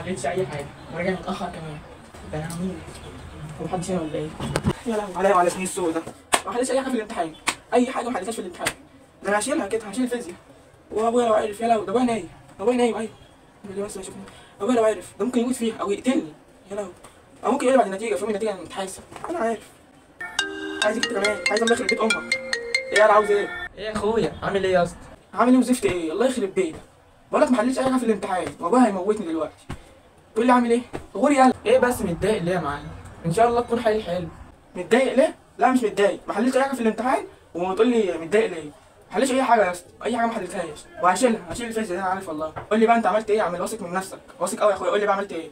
حلتش اي حاجه وراجع متاخر كمان. ده انا مين؟ هو محدش هنا ولا ايه؟ يا لهوي عليا وعلى سنين السودا، ما حلتش اي حاجه في الامتحان، اي حاجه ما حلتهاش في الامتحان. ده انا هشيلها كده، هشيل الفيزياء. وابويا لو عرف، يا لهوي ده ابويا نايم، ابويا نايم ايوه. بس ما شوفني ابويا لو عرف ده ممكن يموت فيها او يقتلني، يا لهوي. او ممكن يقول لي بعد النتيجه، في يوم النتيجه نتحاسب. انا عارف. عايزك انت كمان، عايز الله يخرب بيت امك. ايه انا عاوز ايه؟ ايه يا اخويا عامل ايه يا اسطى؟ عامل ايه وزفت ايه؟ الله يخرب بيتك. بقول لك ما حلتش اي حاجه في الامتحان وابويا هيموتني دلوقتي. تقول لي عامل ايه؟ غور يلا. ايه بس متضايق ليه يا معلم؟ ان شاء الله تكون حل حلو. متضايق ليه؟ لا مش متضايق، ما حلتش اي حاجه في الامتحان وتقول لي متضايق ليه؟ ما حلتش اي حاجه يا اسطى، اي حاجه ما حلتهاش وهشيلها، هشيل الفيزياء دي انا عارف والله. قول لي بقى انت عملت ايه؟ اعمل واثق من نفسك، واثق قوي يا اخويا. قول لي بقى عملت ايه؟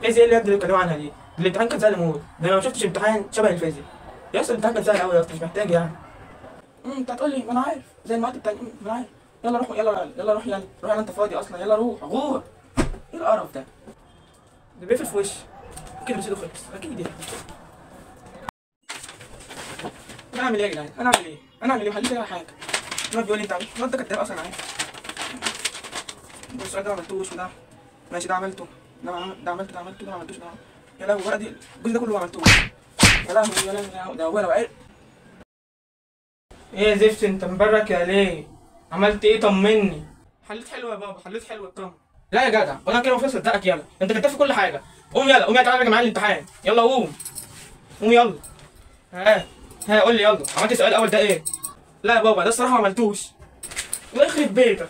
الفيزياء اللي اللي بيتكلموا عنها دي، الامتحان كان سهل موت، ده انا ما شفتش امتحان شبه الفيزياء. يا اسطى الامتحان كان سهل قوي يا اسطى، مش محتاج يعني. انت هتقول لي ما انا عارف زي المواد التانية، ما انا عارف. يلا روح يلا يلا روح يلا روح يلا، انت فاضي اصلا؟ يلا روح غور. ايه القرف ده؟ ده بيقفل في وشي كده، رصيده خلص اكيد يعني. انا اعمل ايه يا جدعان؟ انا اعمل ايه؟ انا اعمل ايه؟ ما حلتش اي حاجه. الواد بيقول لي انت عملت، الواد ده كداب اصلا عارف. السؤال ده ما عملتوش وده ماشي، ده عملته، ده عملته، ده عملته، ده ما عملتوش، ده يا لهوي الورقه دي الجزء ده كله ما عملتوش. يا لهوي يا لهوي ده ابويا لو عرف. ايه يا زفت انت مبرك يا ليه؟ عملت ايه طمني؟ حليت حلو يا بابا، حليت حلو اطمن. لا يا جدع وانا كده المفروض اصدقك. يلا انت كتبت في كل حاجه. قوم يلا قوم يلا تعالى معايا الامتحان. يلا قوم قوم يلا. ها قول لي يلا، عملت السؤال الاول ده ايه؟ لا يا بابا ده الصراحه ما عملتوش. الله يخرب بيتك،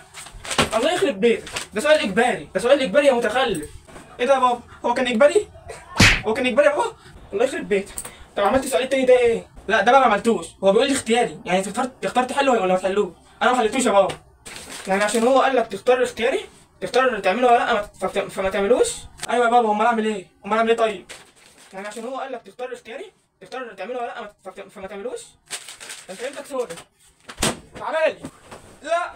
الله يخرب بيتك، ده سؤال اجباري، ده سؤال اجباري يا متخلف. ايه ده يا بابا؟ هو كان اجباري؟ هو كان اجباري يا بابا؟ الله يخرب بيتك. طب عملت السؤال التاني ده ايه؟ لا ده بقى ما عملتوش، هو بيقول لي اختياري، يعني تختار تحله ولا ما تحلوش. انا ما حلتوش يا بابا. يعني عشان هو قال لك تختار اختياري، تختار تعمله ولا لا فما تعملوش؟ ايوه يا بابا، امال اعمل ايه؟ امال اعمل ايه طيب؟ يعني عشان هو قال لك تختار اختياري، تختار تعمله ولا لا فما تعملوش؟ انت فهمتك سودا. تعالى لي. لا